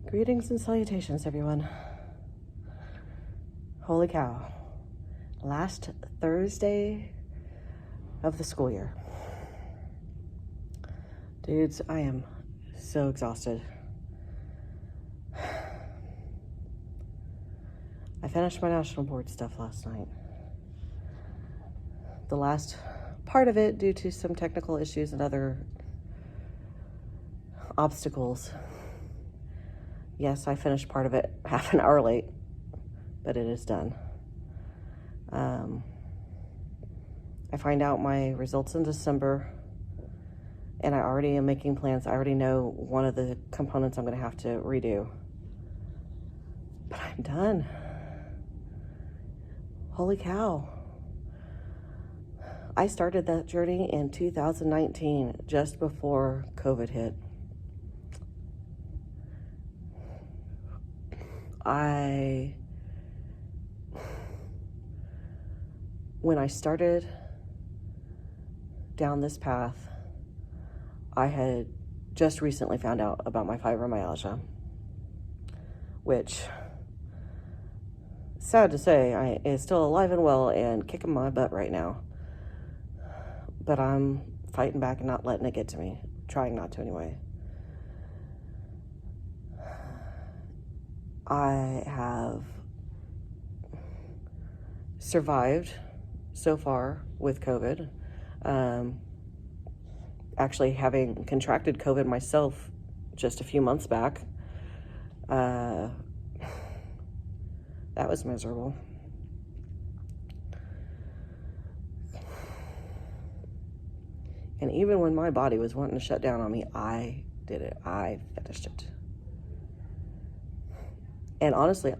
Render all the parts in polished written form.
Greetings and salutations, everyone. Holy cow. Last Thursday of the school year. Dudes, I am so exhausted. I finished my national board stuff last night. The last part of it, due to some technical issues and other obstacles. Yes, I finished part of it half an hour late, but it is done. I find out my results in December, and I already am making plans. I already know one of the components I'm going to have to redo. But I'm done. Holy cow. I started that journey in 2019, just before COVID hit. When I started down this path, I had just recently found out about my fibromyalgia, which, sad to say, is still alive and well and kicking my butt right now. But I'm fighting back and not letting it get to me, trying not to anyway. I have survived so far with COVID. Actually having contracted COVID myself just a few months back. That was miserable. And even when my body was wanting to shut down on me, I did it. I finished it. And honestly,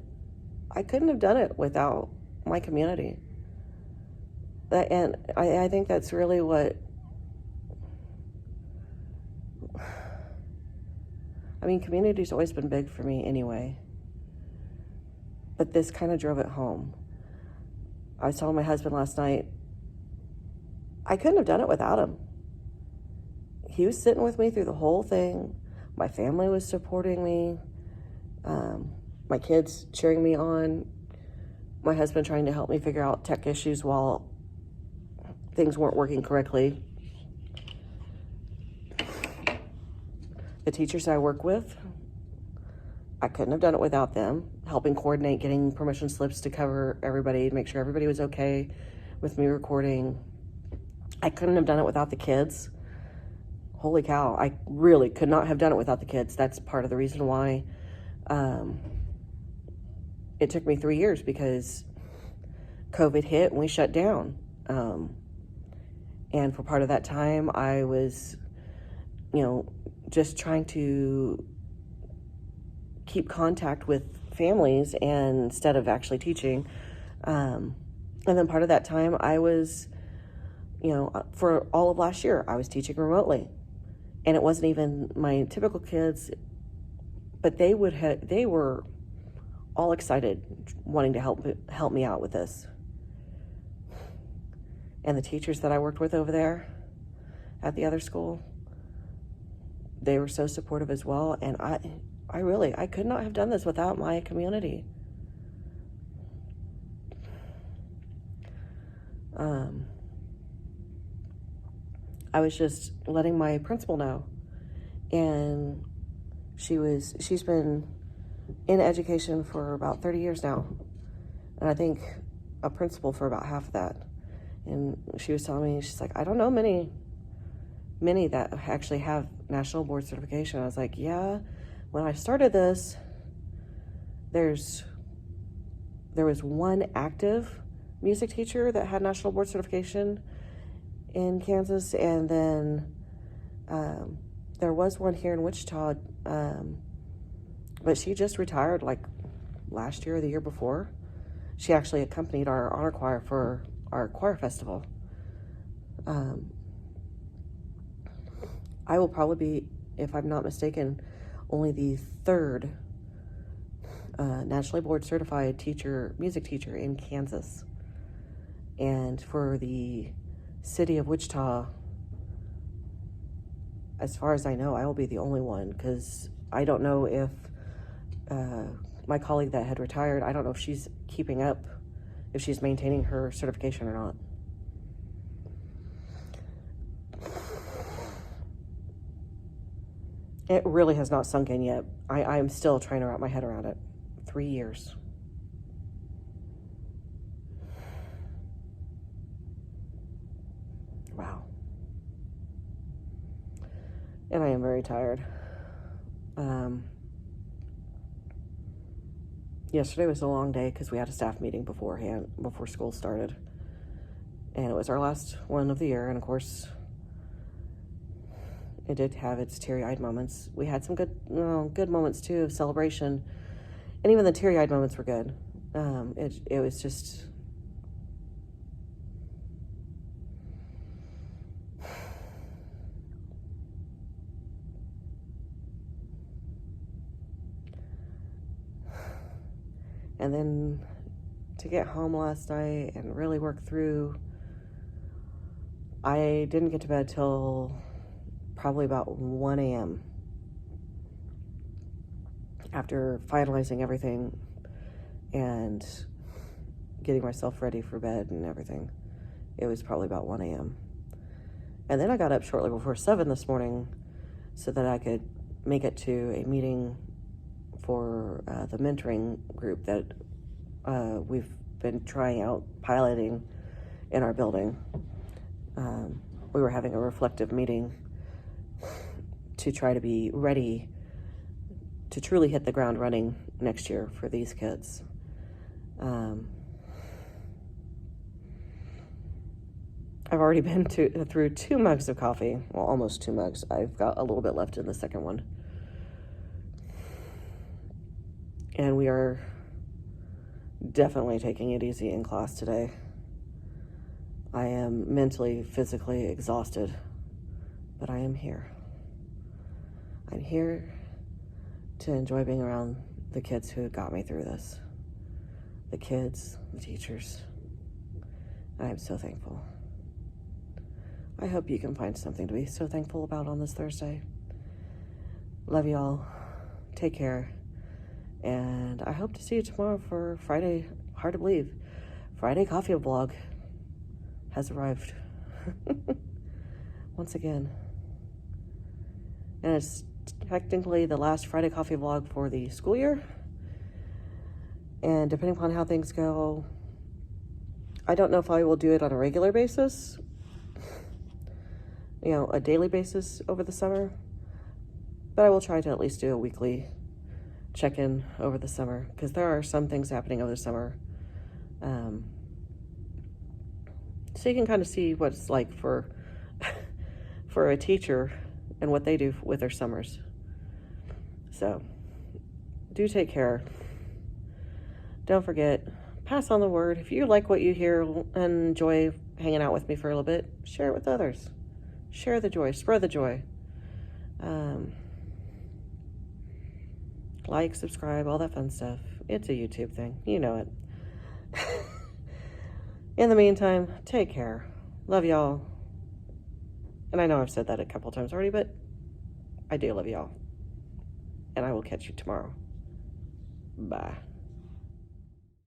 I couldn't have done it without my community. And I think that's really what, community's always been big for me anyway. But this kind of drove it home. I was telling my husband last night, I couldn't have done it without him. He was sitting with me through the whole thing. My family was supporting me. My kids cheering me on. My husband trying to help me figure out tech issues while things weren't working correctly. The teachers I work with, I couldn't have done it without them. Helping coordinate getting permission slips to cover everybody, to make sure everybody was okay with me recording. I couldn't have done it without the kids. Holy cow, I really could not have done it without the kids. That's part of the reason why it took me 3 years, because COVID hit and we shut down. And for part of that time, I was, just trying to keep contact with families instead of actually teaching. And then part of that time, I was, for all of last year, I was teaching remotely. And it wasn't even my typical kids, but they were all excited, wanting to help me out with this. And the teachers that I worked with over there at the other school, they were so supportive as well. And I could not have done this without my community. I was just letting my principal know, and she's been in education for about 30 years now, and I think a principal for about half of that. And she was telling me, she's like, I don't know many that actually have national board certification. I was like, yeah, when I started this, there was one active music teacher that had national board certification in Kansas, and then there was one here in Wichita, but she just retired like last year or the year before. She actually accompanied our honor choir for our choir festival. I will probably be, if I'm not mistaken, only the third nationally board certified music teacher in Kansas. And for the city of Wichita, as far as I know, I will be the only one, because I don't know if my colleague that had retired, I don't know if she's keeping up, if she's maintaining her certification or not. It really has not sunk in yet. I am still trying to wrap my head around it. 3 years. Wow. And I am very tired. Yesterday was a long day because we had a staff meeting beforehand, before school started. And it was our last one of the year. And of course, it did have its teary-eyed moments. We had some good moments too of celebration. And even the teary-eyed moments were good. It was just... And then to get home last night and really work through, I didn't get to bed till probably about 1 a.m. After finalizing everything and getting myself ready for bed and everything. It was probably about 1 a.m. And then I got up shortly before 7 this morning so that I could make it to a meeting for the mentoring group that we've been trying out, piloting in our building. We were having a reflective meeting to try to be ready to truly hit the ground running next year for these kids. I've already been through 2 mugs of coffee. Well, almost 2 mugs. I've got a little bit left in the second one. And we are definitely taking it easy in class today. I am mentally, physically exhausted, but I am here. I'm here to enjoy being around the kids who got me through this. The kids, the teachers. I am so thankful. I hope you can find something to be so thankful about on this Thursday. Love you all. Take care. And I hope to see you tomorrow for Friday, hard to believe, Friday coffee vlog has arrived. Once again. And it's technically the last Friday coffee vlog for the school year. And depending upon how things go, I don't know if I will do it on a regular basis, a daily basis over the summer, but I will try to at least do a weekly check-in over the summer, because there are some things happening over the summer. So you can kind of see what it's like for a teacher and what they do with their summers. So do take care. Don't forget, pass on the word. If you like what you hear and enjoy hanging out with me for a little bit, share it with others. Share the joy, spread the joy. Like, subscribe, all that fun stuff. It's a YouTube thing. You know it. In the meantime, take care. Love y'all. And I know I've said that a couple times already, but I do love y'all. And I will catch you tomorrow. Bye.